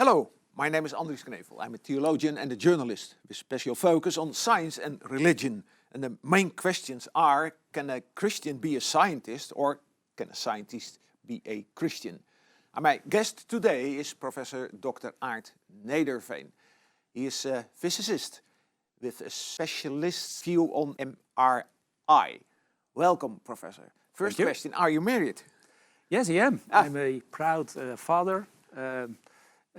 Hello, my name is Andries Knevel. I'm a theologian and a journalist with special focus on science and religion. And the main questions are, can a Christian be a scientist or can a scientist be a Christian? And my guest today is Professor Dr. Aart Nederveen. He is a physicist with a specialist view on MRI. Welcome, Professor. First question, are you married? Yes, I am. I'm a proud father.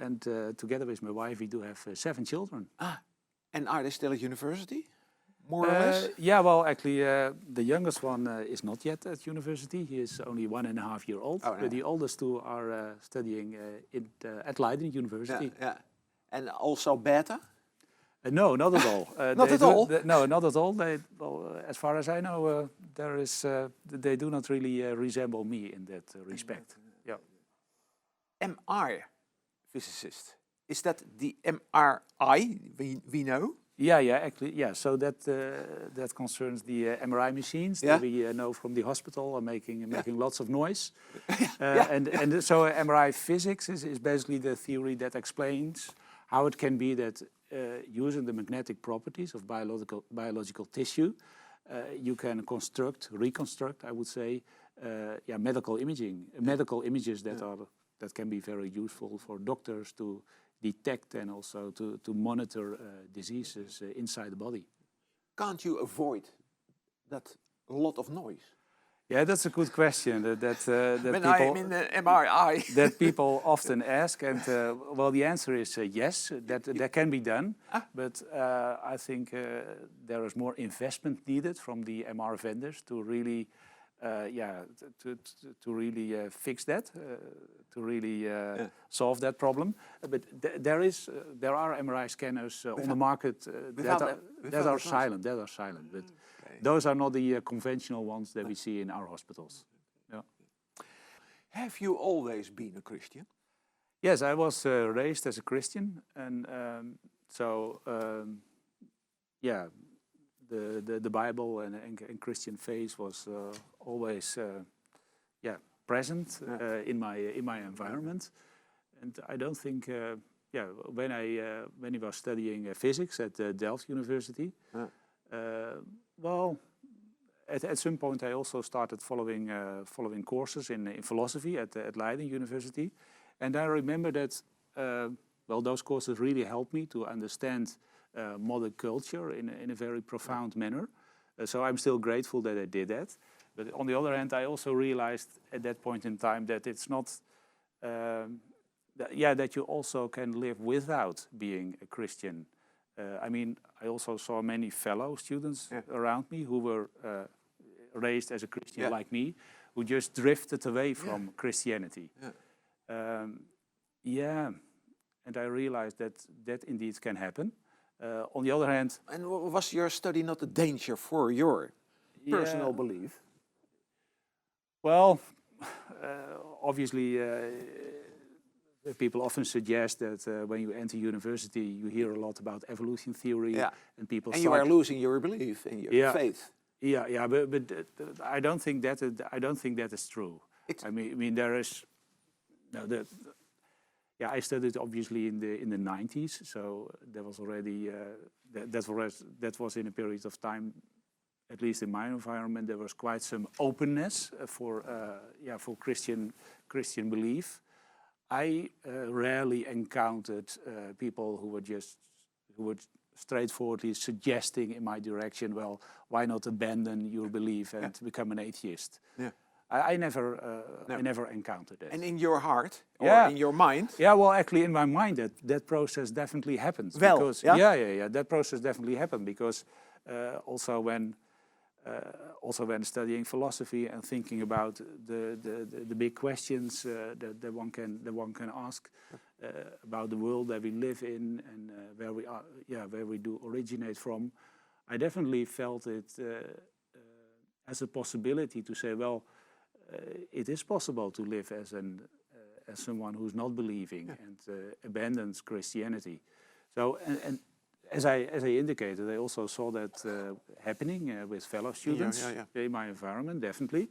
And together with my wife, we do have 7 children. And are they still at university, more or less? Yeah, well, actually, the youngest one is not yet at university. He is only 1.5 years old. Oh, no. But the oldest 2 are studying at Leiden University. Yeah. And also beta? No, not at all. Not at all? No, not at all. As far as I know, they do not really resemble me in that respect. Yeah. MR physicist. Is that the MRI we know? Yeah, actually, yeah. So that concerns the MRI machines that we know from the hospital are making lots of noise. And so MRI physics is basically the theory that explains how it can be that using the magnetic properties of biological tissue, you can reconstruct, I would say, medical images that can be very useful for doctors to detect and also to monitor diseases inside the body. Can't you avoid that lot of noise? Yeah, that's a good question. When I'm in the MRI. That people often ask, and well, the answer is yes, that can be done. But I think there is more investment needed from the MR vendors to really, to really fix that, to really solve that problem. But there are MRI scanners on the market that are silent. But those are not the conventional ones that we see in our hospitals. Yeah. Have you always been a Christian? Yes, I was raised as a Christian, and the Bible and Christian faith was always present in my environment. And I don't think when I was studying physics at Delft University. Well, at some point I also started following courses in philosophy at Leiden University, and I remember that those courses really helped me to understand modern culture in a very profound manner. So I'm still grateful that I did that. But on the other hand, I also realized at that point in time that it's not that you also can live without being a Christian. I mean, I also saw many fellow students around me who were raised as a Christian like me, who just drifted away from Christianity. And I realized that indeed can happen. On the other hand... And was your study not a danger for your personal belief? Well, obviously... people often suggest that when you enter university, you hear a lot about evolution theory, and people. And you are losing your belief in your faith. But I don't think that is true. I mean, there is I studied obviously in the 90s, so there was already that was in a period of time. At least in my environment, there was quite some openness for Christian belief. I rarely encountered people who were straightforwardly suggesting in my direction, well, why not abandon your belief and become an atheist? Yeah. I never encountered that. And in your heart or in your mind? Yeah, well, actually, in my mind, that process definitely happened. That process definitely happened because also when studying philosophy and thinking about the big questions that one can ask about the world that we live in and where we do originate from, I definitely felt it as a possibility to say, well, it is possible to live as someone who's not believing and abandons Christianity. So and as I indicated, I also saw that happening with fellow students in my environment, definitely.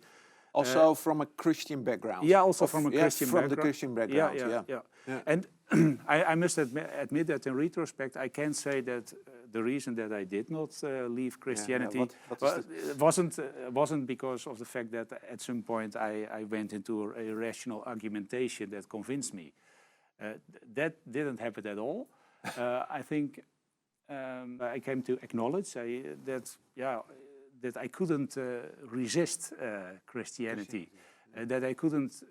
Also from a Christian background. Yeah, also from a Christian background. From the Christian background, And I must admit that in retrospect, I can say that the reason that I did not leave Christianity wasn't because of the fact that at some point I went into a rational argumentation that convinced me. That didn't happen at all. I think I came to acknowledge that I couldn't resist Christianity, that I couldn't.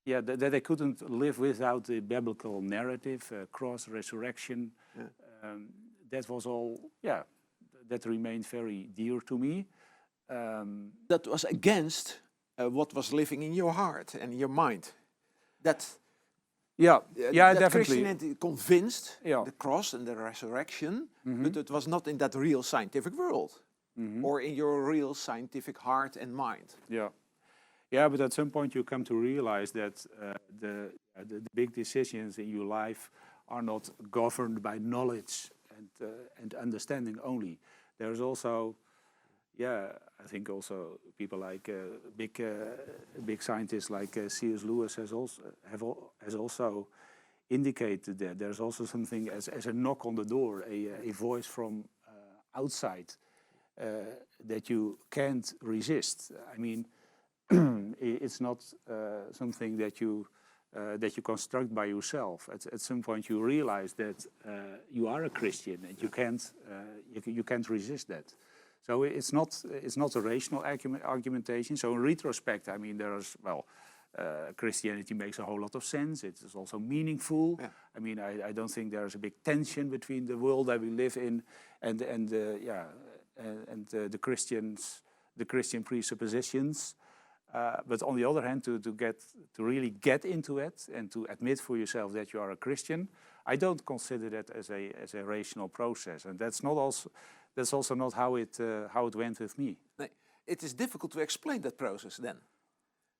That I couldn't live without the biblical narrative, cross, resurrection. That was all, that remained very dear to me. That was against what was living in your heart and your mind. That Definitely. Christianity convinced the cross and the resurrection, but it was not in that real scientific world or in your real scientific heart and mind. Yeah, but at some point you come to realize that the big decisions in your life are not governed by knowledge and understanding only. There's also, I think also people like big scientists like C.S. Lewis has also indicated that there's also something as a knock on the door, a voice from outside that you can't resist. I mean, it's not something that you construct by yourself. At some point, you realize that you are a Christian and you can't resist that. So it's not a rational argumentation. So in retrospect, I mean, Christianity makes a whole lot of sense. It is also meaningful. Yeah. I mean, I don't think there is a big tension between the world that we live in and the Christian presuppositions. But on the other hand, to really get into it and to admit for yourself that you are a Christian, I don't consider that as a rational process, and that's also not how it went with me. It is difficult to explain that process then.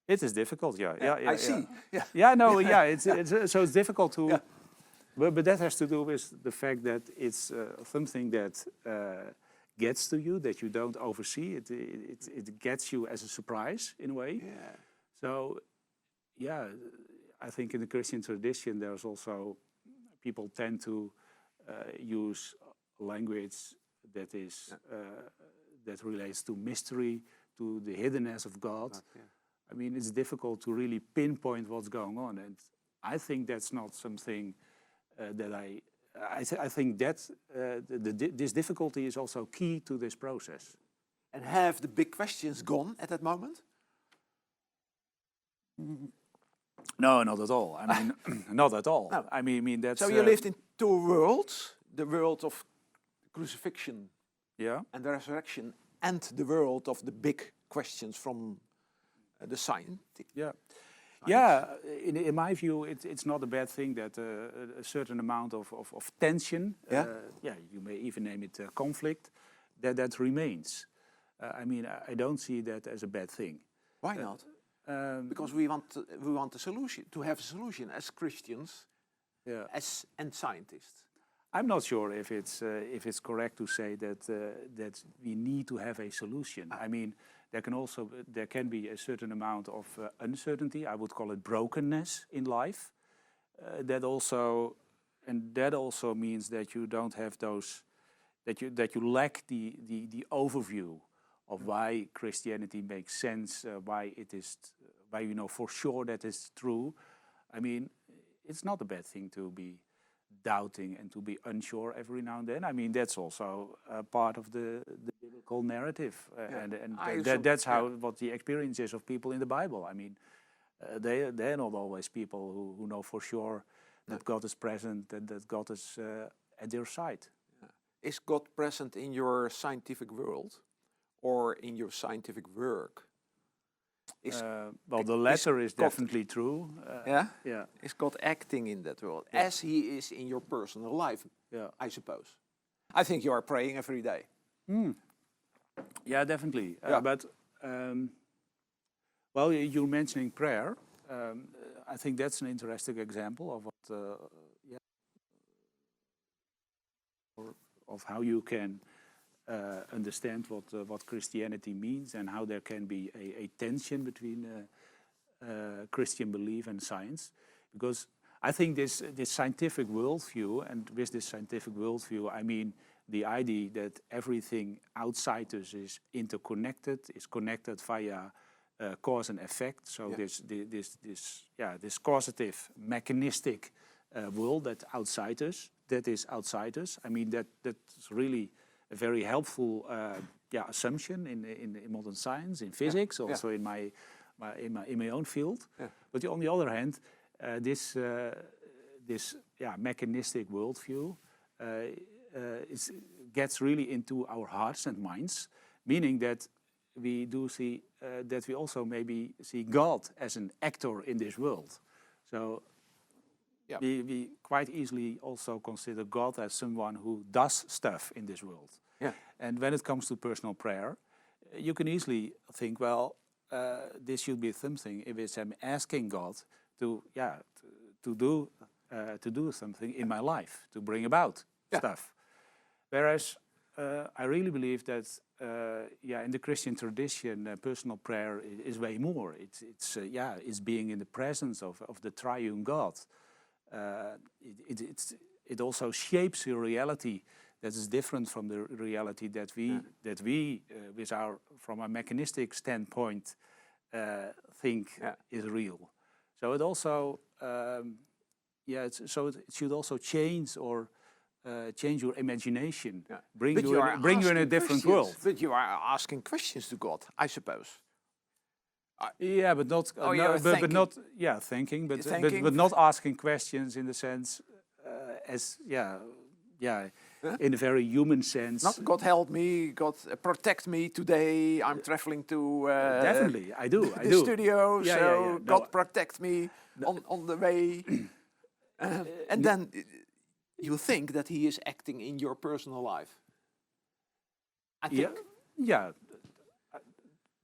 It is difficult, I see. It's difficult to. Yeah. But that has to do with the fact that it's something that gets to you, that you don't oversee. It gets you as a surprise in a way. Yeah. So, I think in the Christian tradition there's also people tend to use language that is that relates to mystery, to the hiddenness of God. I mean, it's difficult to really pinpoint what's going on, and I think that's not something that I think that this difficulty is also key to this process. And have the big questions gone at that moment? No, not at all. I mean, not at all. No. I mean that's. So you lived in two worlds: the world of crucifixion, and the resurrection, and the world of the big questions from the science. In my view, it's not a bad thing that a certain amount of tension, you may even name it conflict, that remains. I mean, I don't see that as a bad thing. Why not? Because we want a solution, to have a solution as Christians, and scientists. I'm not sure if it's correct to say that we need to have a solution. I mean, there can be a certain amount of uncertainty. I would call it brokenness in life. That also means that you don't have those, that you lack the overview of why Christianity makes sense, why you know for sure that it's true. I mean, it's not a bad thing to be doubting and to be unsure every now and then. I mean, that's also part of the biblical narrative, that's what the experience is of people in the Bible. I mean, they're not always people who know for sure that God is present and that God is at their side. Is God present in your scientific world or in your scientific work? The latter is definitely true. Is God acting in that world as He is in your personal life? I suppose. I think you are praying every day. Yeah, definitely. But you're mentioning prayer. I think that's an interesting example of what, of how you can understand what Christianity means and how there can be a tension between Christian belief and science, because I think this scientific worldview, and with this scientific worldview, I mean the idea that everything outside us is interconnected, is connected via cause and effect. So this causative, mechanistic world that is outside us. I mean that's really a very helpful assumption in modern science, in physics, also in my own field. Yeah. But on the other hand, this mechanistic worldview gets really into our hearts and minds, meaning that we do see that we also maybe see God as an actor in this world. So we quite easily also consider God as someone who does stuff in this world. Yeah. And when it comes to personal prayer, you can easily think, well, this should be something in which I'm asking God to do something in my life, to bring about stuff. Whereas I really believe that in the Christian tradition, personal prayer is way more. It's being in the presence of the triune God. It also shapes a reality that is different from the reality that we from a mechanistic standpoint think is real. So it also it should also change your imagination, bring you in a different world. But you are asking questions to God, I suppose. But not thinking, but not asking questions in the sense in a very human sense. Not God help me, God protect me today. I'm traveling to definitely I do the studio, so God protect me on the way. And then you think that He is acting in your personal life. I think.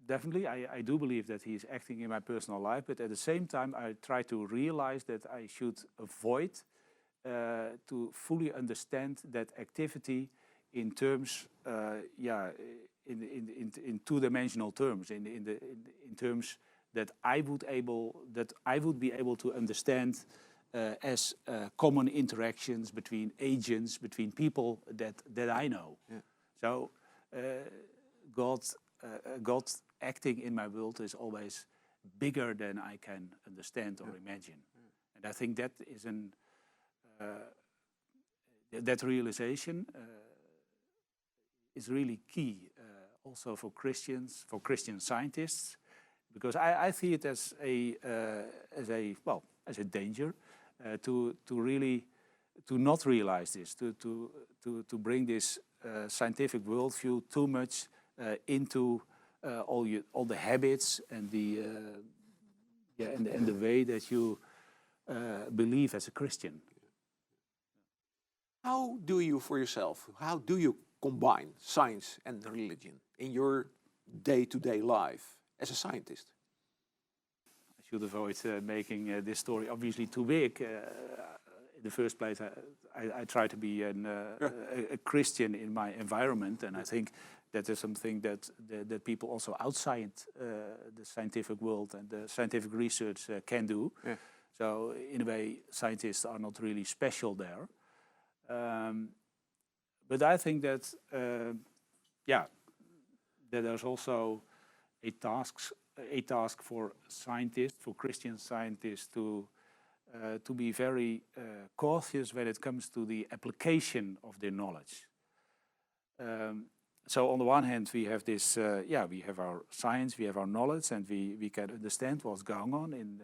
Definitely, I do believe that He is acting in my personal life, but at the same time I try to realize that I should avoid to fully understand that activity in terms, in two-dimensional terms, in terms that I would be able to understand as common interactions between agents, between people that I know. Yeah. So God acting in my world is always bigger than I can understand or imagine. And I think that is that realization is really key also for Christians, for Christian scientists, because I see it as a danger to not realize this, to bring this scientific worldview too much into all the habits and the way that you believe as a Christian. How do you, for yourself, combine science and religion in your day-to-day life as a scientist? I should avoid making this story obviously too big. In the first place, I try to be a Christian in my environment, and I think that is something that people also outside the scientific world and the scientific research can do. Yeah. So in a way, scientists are not really special there. But I think that that there's also a task for scientists, for Christian scientists, to be very cautious when it comes to the application of their knowledge. So on the one hand, we have this, we have our science, we have our knowledge, and we can understand what's going on in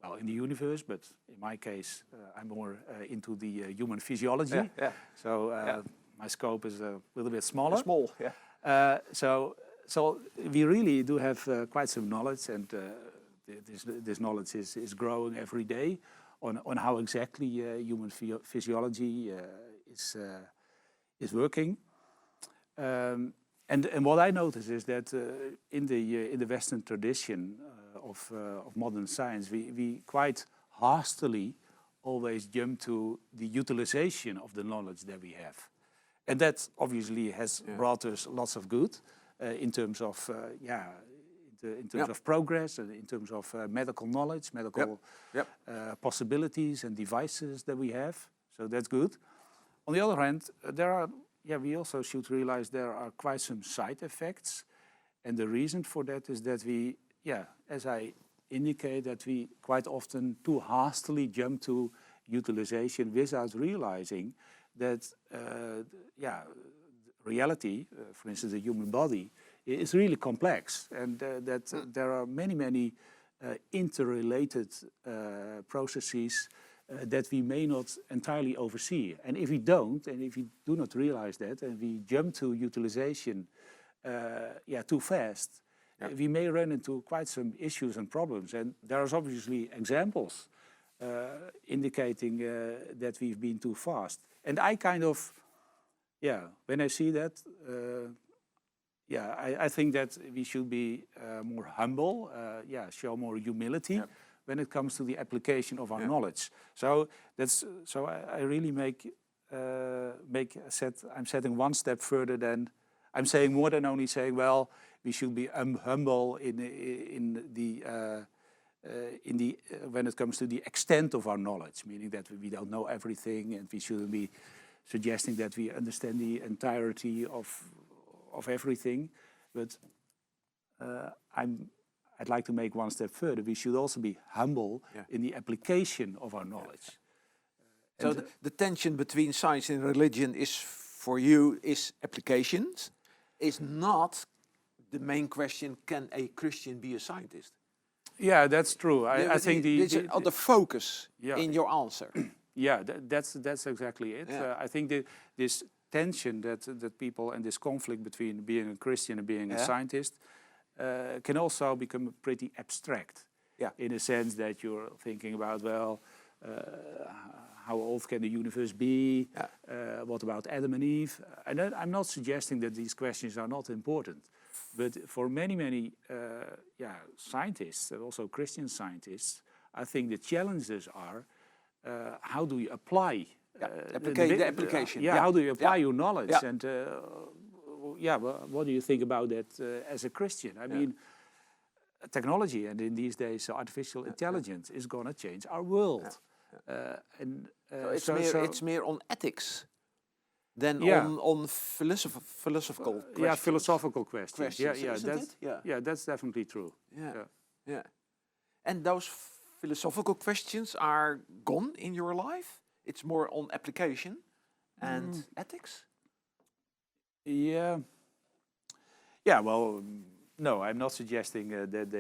the universe. But in my case, I'm more into the human physiology. Yeah. So my scope is a little bit smaller. Small, yeah. So we really do have quite some knowledge, and this knowledge is growing every day on how exactly human physiology is working. And what I notice is that in the Western tradition of modern science, we quite hastily always jump to the utilization of the knowledge that we have, and that obviously has brought us lots of good in terms of in terms of progress, and in terms of medical knowledge, medical possibilities and devices that we have. So that's good. On the other hand, we also should realize there are quite some side effects. And the reason for that is that we, as I indicate, that we quite often too hastily jump to utilization without realizing that, reality, for instance, the human body, is really complex, and that there are many interrelated processes that we may not entirely oversee. And if we don't, and if we do not realize that, and we jump to utilization too fast, we may run into quite some issues and problems. And there are obviously examples indicating that we've been too fast. And I kind of, when I see that, I think that we should be more humble, show more humility when it comes to the application of our knowledge. So I really I'm setting one step further than I'm saying, more than only saying, well, we should be humble when it comes to the extent of our knowledge, meaning that we don't know everything, and we shouldn't be suggesting that we understand the entirety of everything. But I'd like to make one step further. We should also be humble in the application of our knowledge. So the tension between science and religion is, for you, is applications, is not the main question, can a Christian be a scientist? Yeah, that's true. I think the focus in your answer. Yeah, that's exactly it. I think that this tension that people, and this conflict between being a Christian and being a scientist can also become pretty abstract. In a sense that you're thinking about, well, how old can the universe be? What about Adam and Eve? And I'm not suggesting that these questions are not important, but for many scientists, and also Christian scientists, I think the challenges are how do you apply the application? How do you apply your knowledge? And what do you think about that as a Christian? I mean, technology, and in these days, artificial intelligence is going to change our world. It's more on ethics than on philosophical questions. Yeah, philosophical questions. That's definitely true. Yeah. And those philosophical questions are gone in your life? It's more on application and ethics? Yeah, well, no, I'm not suggesting that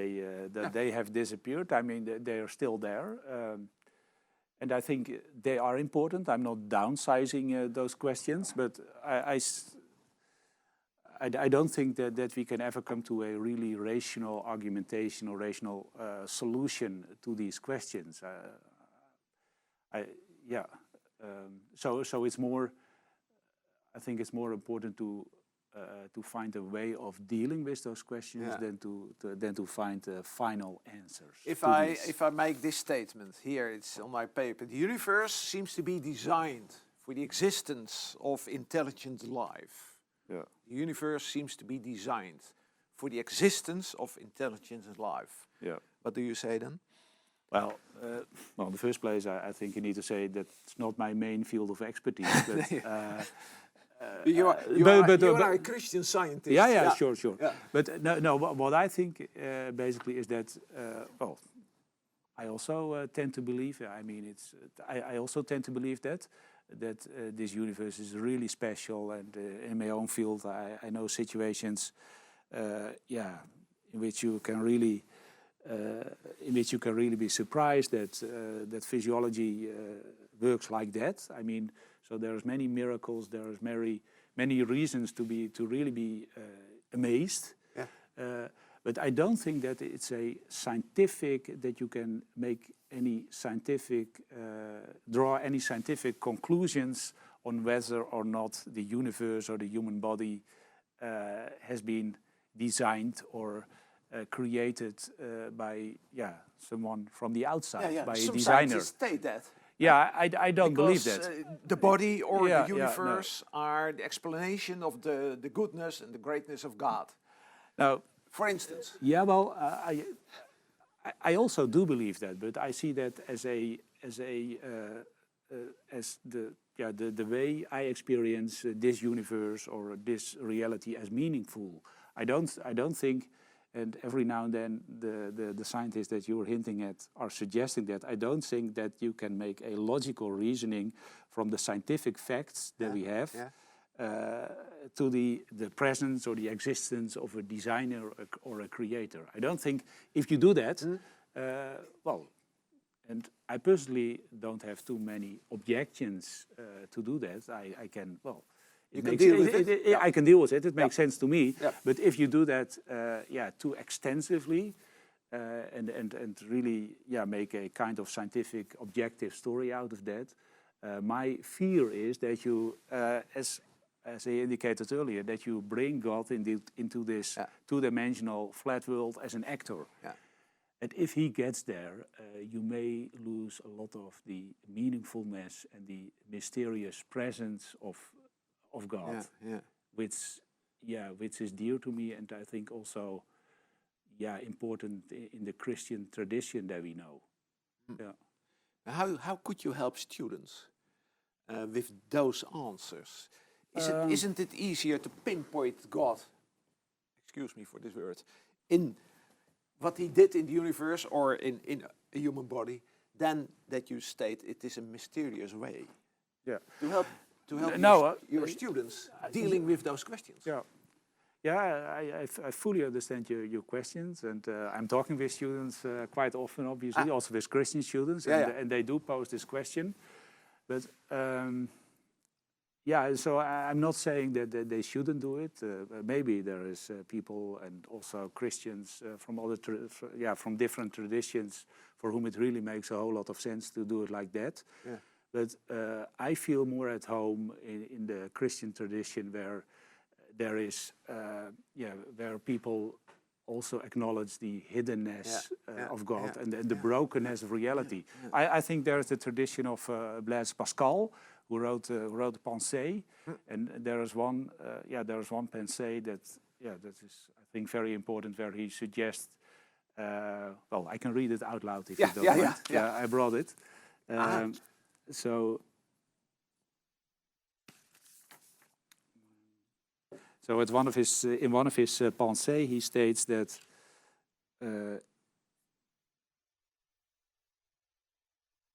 they have disappeared. I mean, they are still there. And I think they are important. I'm not downsizing those questions, but I don't think that we can ever come to a really rational argumentation or rational solution to these questions. So it's more. I think it's more important to find a way of dealing with those questions than to find final answers. If I make this statement here, it's on my paper. The universe seems to be designed for the existence of intelligent life. The universe seems to be designed for the existence of intelligent life. What do you say then? Well, in the first place, I think you need to say that's not my main field of expertise. But, you are a Christian scientist. Sure. Yeah. But no. What I think basically is that I also tend to believe. I mean, I also tend to believe that this universe is really special, and in my own field, I know situations, in which you can really be surprised that physiology works like that. I mean, so there's many miracles. There's many reasons to really be amazed. But I don't think that it's a scientific, that you can make any scientific, draw any scientific conclusions on whether or not the universe or the human body has been designed or created by someone from the outside, by a some designer. Scientists state that. Yeah, I don't believe that. The body or the universe are the explanation of the goodness and the greatness of God. Now, For instance. Yeah, well, I also do believe that, but I see that as the way I experience this universe or this reality as meaningful. I don't think, and every now and then the scientists that you're hinting at are suggesting that, I don't think that you can make a logical reasoning from the scientific facts that we have to the presence or the existence of a designer or a creator. I don't think if you do that, well, and I personally don't have too many objections to do that. I can, well, you can deal with it. I can deal with it. It makes sense to me. But if you do that, too extensively, and really, make a kind of scientific, objective story out of that, my fear is that you, as I indicated earlier, that you bring God into this two-dimensional flat world as an actor. And if he gets there, you may lose a lot of the meaningfulness and the mysterious presence of God, which is dear to me, and I think also, important in the Christian tradition that we know. How could you help students with those answers? Isn't it easier to pinpoint God, excuse me for this word, in what he did in the universe or in a human body, than that you state it is a mysterious way? To help your students dealing with those questions. I fully understand your questions, and I'm talking with students quite often, obviously, also with Christian students, and they do pose this question. But so I'm not saying that they shouldn't do it. Maybe there is people and also Christians from different traditions for whom it really makes a whole lot of sense to do it like that. But I feel more at home in the Christian tradition where there is, where people also acknowledge the hiddenness of God and the brokenness of reality. I think there is the tradition of Blaise Pascal, who wrote Pensée, and there is one Pensée that is, I think, very important, where he suggests. Well, I can read it out loud if you don't mind. I brought it. So at in one of his Pensées, he states that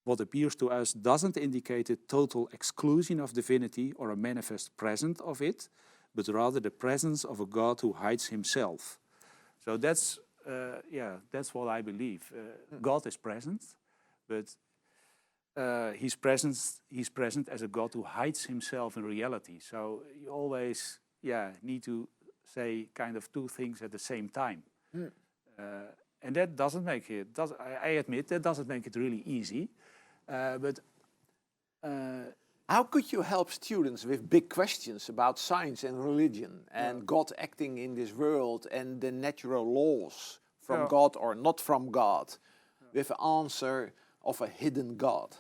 what appears to us doesn't indicate a total exclusion of divinity or a manifest presence of it, but rather the presence of a God who hides himself. So that's what I believe. God is present, but he's present as a God who hides himself in reality. So you always need to say kind of two things at the same time. And that doesn't make it, I admit, that doesn't make it really easy. But how could you help students with big questions about science and religion and God acting in this world and the natural laws from God or not from God, with an answer of a hidden God?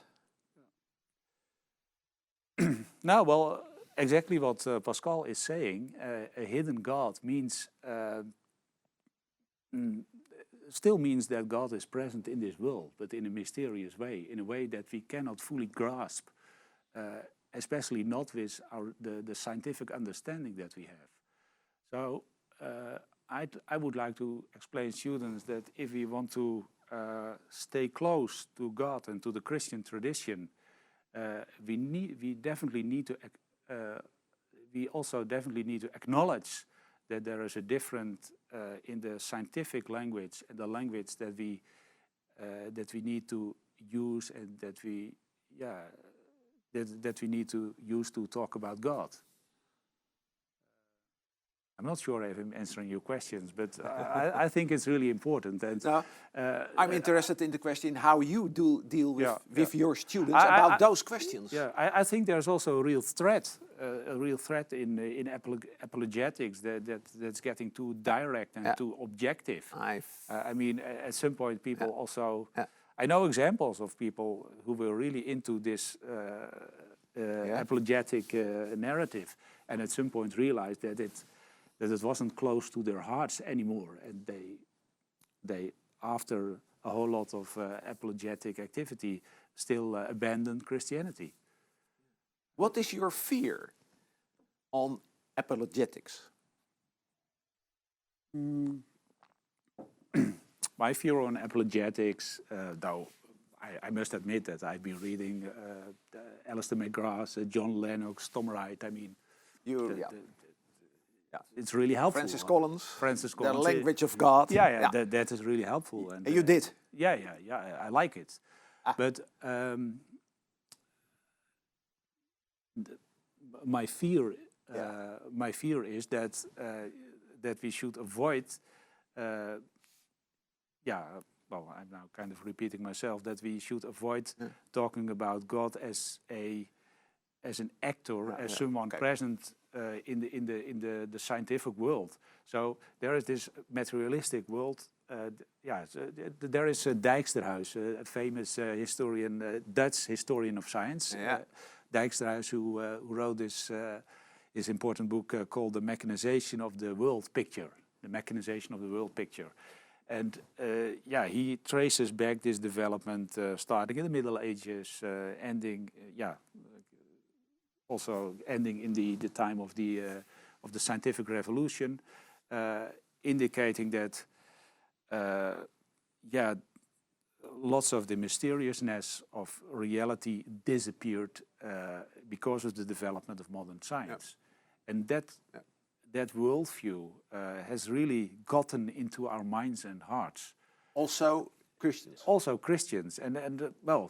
Now, well, exactly what Pascal is saying. A hidden God means still means that God is present in this world, but in a mysterious way, in a way that we cannot fully grasp, especially not with the scientific understanding that we have. So I would like to explain to students that if we want to stay close to God and to the Christian tradition, we also definitely need to acknowledge that there is a difference in the scientific language and the language that we need to use and that we need to use to talk about God. I'm not sure if I'm answering your questions, but I think it's really important. And I'm interested in the question how you deal with your students about those questions. I think there's also a real threat in apologetics that's getting too direct and too objective. I mean, at some point, people also. I know examples of people who were really into this apologetic narrative, and at some point realized that that it wasn't close to their hearts anymore, and they after a whole lot of apologetic activity, still abandoned Christianity. What is your fear on apologetics? My fear on apologetics, though I must admit that I've been reading Alistair McGrath's, John Lennox, Tom Wright. I mean, it's really helpful. Francis Collins, The Language of God. That is really helpful. And you did? Yeah, I like it. But my fear is that that we should avoid. Well, I'm now kind of repeating myself, that we should avoid talking about God as an actor, as someone present in the scientific world. So there is this materialistic world. There is Dijksterhuis, a famous historian, Dutch historian of science. Dijksterhuis, who wrote this important book called The Mechanization of the World Picture. The Mechanization of the World Picture. And he traces back this development starting in the Middle Ages, ending in the time of the scientific revolution, indicating that lots of the mysteriousness of reality disappeared because of the development of modern science, and that worldview has really gotten into our minds and hearts. Also Christians. Also Christians,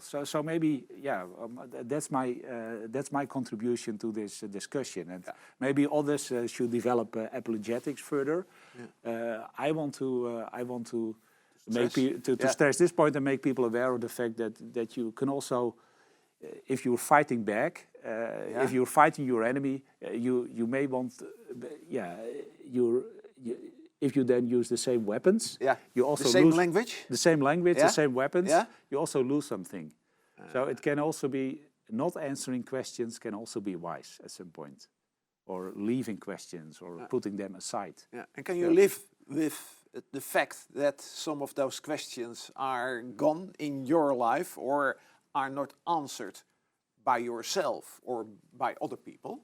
so maybe that's my contribution to this discussion, and maybe others should develop apologetics further. I want to stress this point and make people aware of the fact that you can also, if you're fighting back, if you're fighting your enemy, you may want, if you then use the same weapons, you also the same lose language, the same weapons, you also lose something. So it can also be, not answering questions can also be wise at some point, or leaving questions or putting them aside. And can you live with the fact that some of those questions are gone in your life or are not answered by yourself or by other people?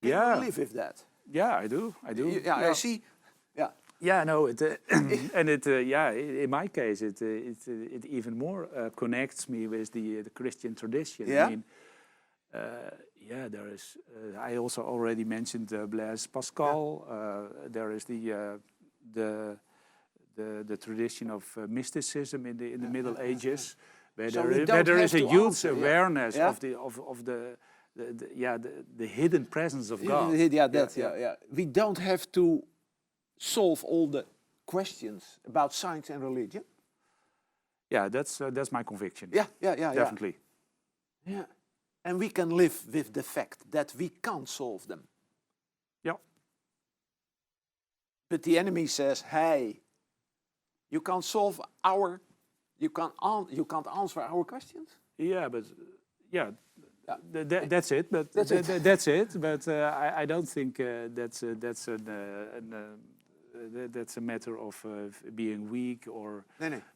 Can you live with that? Yeah, I do. I see. In my case, it even more connects me with the Christian tradition. I mean, there is. I also already mentioned Blaise Pascal. There is the tradition of mysticism in the Middle Ages, where there is a huge awareness of the hidden presence of God. We don't have to solve all the questions about science and religion. Yeah, that's my conviction. Definitely. Yeah, and we can live with the fact that we can't solve them. Yeah. But the enemy says, "Hey, you can't solve you can't answer our questions." Yeah, but that's it. But that's it. But I don't think that's a matter of being weak or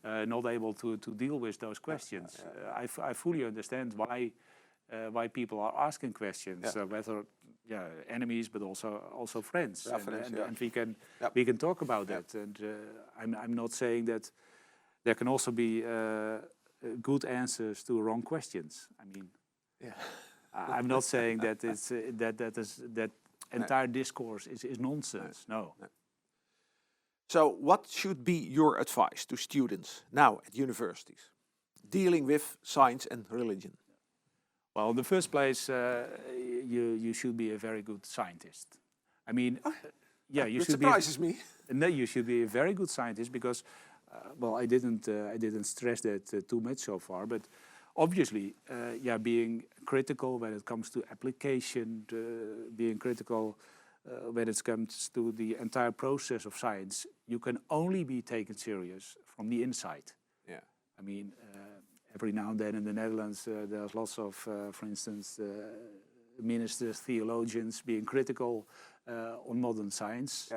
not able to deal with those questions. I fully understand why people are asking questions, whether enemies, but also friends, and we can talk about that. And I'm not saying that there can also be good answers to wrong questions. I mean, I'm not saying that it's that entire discourse is nonsense. No. So what should be your advice to students now at universities dealing with science and religion? Well, in the first place, you should be a very good scientist. I mean, you should surprises me. No, you should be a very good scientist because, I didn't stress that too much so far, but obviously, being critical when it comes to application, being critical when it comes to the entire process of science, you can only be taken serious from the inside. Yeah. I mean, every now and then in the Netherlands, there's lots of, for instance, ministers, theologians being critical on modern science,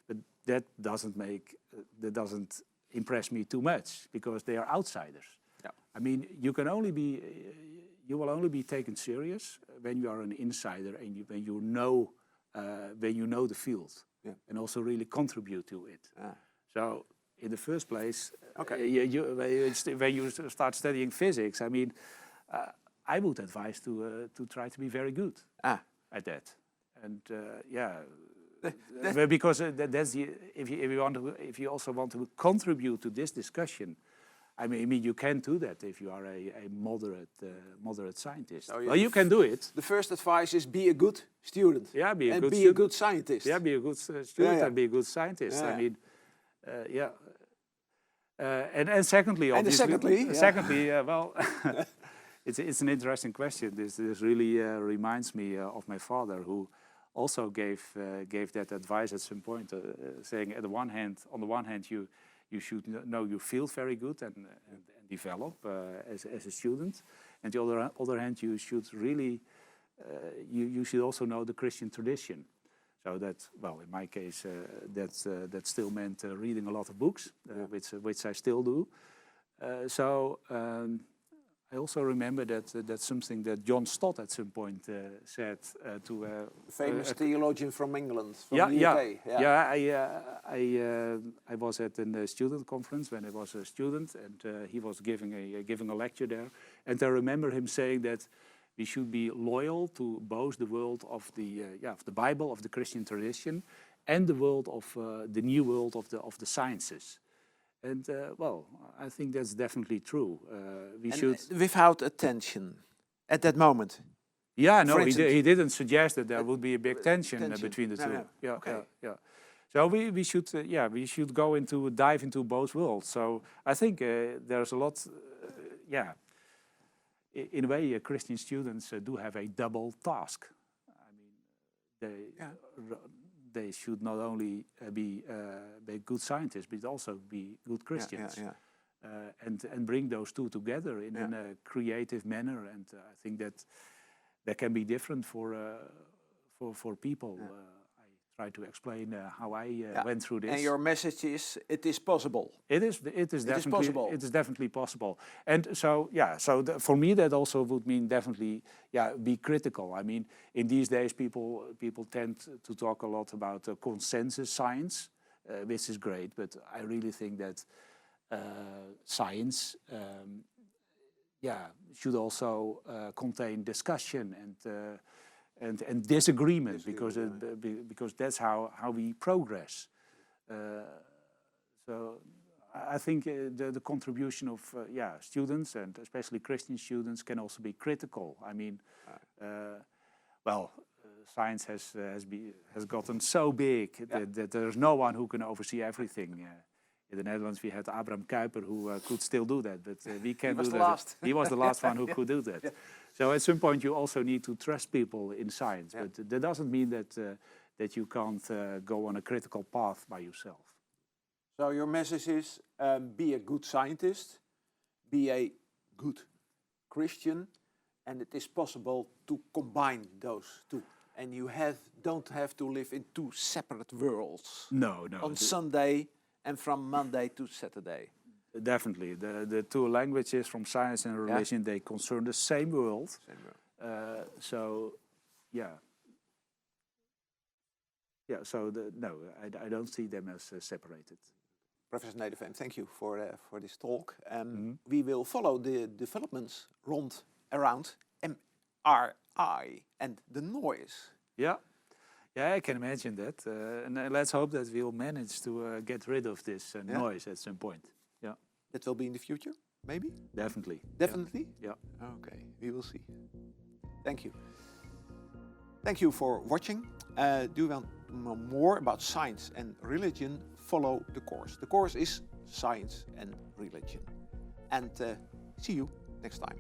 but that doesn't impress me too much because they are outsiders. Yeah. I mean, you will only be taken serious when you are an insider and when you know the field and also really contribute to it. So, in the first place, when you start studying physics, I mean, I would advise to try to be very good at that, and because that's if you also want to contribute to this discussion, I mean you can do that if you are a moderate scientist. Well, you can do it. The first advice is be a good student. Yeah, be a good scientist. Yeah, be a good student and be a good scientist. I mean, and secondly, obviously, well. It's an interesting question. This really reminds me of my father, who also gave that advice at some point, saying on the one hand, you should know your field very good and develop as a student, and on the other hand, you should really you should also know the Christian tradition. So that, well, in my case, that still meant reading a lot of books, which I still do. I also remember that's something that John Stott at some point said to a famous theologian from England, from the UK. I was at a student conference when I was a student, and he was giving a lecture there. And I remember him saying that we should be loyal to both the world of the Bible, of the Christian tradition, and the world of the new world of the sciences. And well, I think that's definitely true. We should without attention at that moment. Yeah, no, he didn't suggest that there would be a big tension. Between the two. Yeah. So we should dive into both worlds. So I think there's a lot. In a way, Christian students do have a double task. I mean, they should not only be good scientists, but also be good Christians, and bring those two together in a creative manner. And I think that can be different for people. I try to explain how I went through this. And your message is, it is possible. It is definitely possible. And so for me that also would mean definitely be critical. I mean, in these days people tend to talk a lot about consensus science, which is great, but I really think that science should also contain discussion and disagreement, because that's how we progress. So I think the contribution of students, and especially Christian students, can also be critical. I mean, science has gotten so big that there's no one who can oversee everything. In the Netherlands, we had Abraham Kuyper, who could still do that, but we can't do that. He was the last one who could do that. Yeah. So at some point, you also need to trust people in science, but that doesn't mean that you can't go on a critical path by yourself. So your message is, be a good scientist, be a good Christian, and it is possible to combine those two. And you don't have to live in two separate worlds. No. On Sunday and from Monday to Saturday. Definitely. The two languages from science and religion, they concern the same world. I don't see them as separated. Professor Nederveen, thank you for this talk. We will follow the developments around MRI and the noise. Yeah, I can imagine that. And let's hope that we'll manage to get rid of this noise at some point. Yeah. That will be in the future, maybe? Definitely. Definitely? Yeah. Okay, we will see. Thank you. Thank you for watching. Do you want to know more about science and religion? Follow the course. The course is Science and Religion. And see you next time.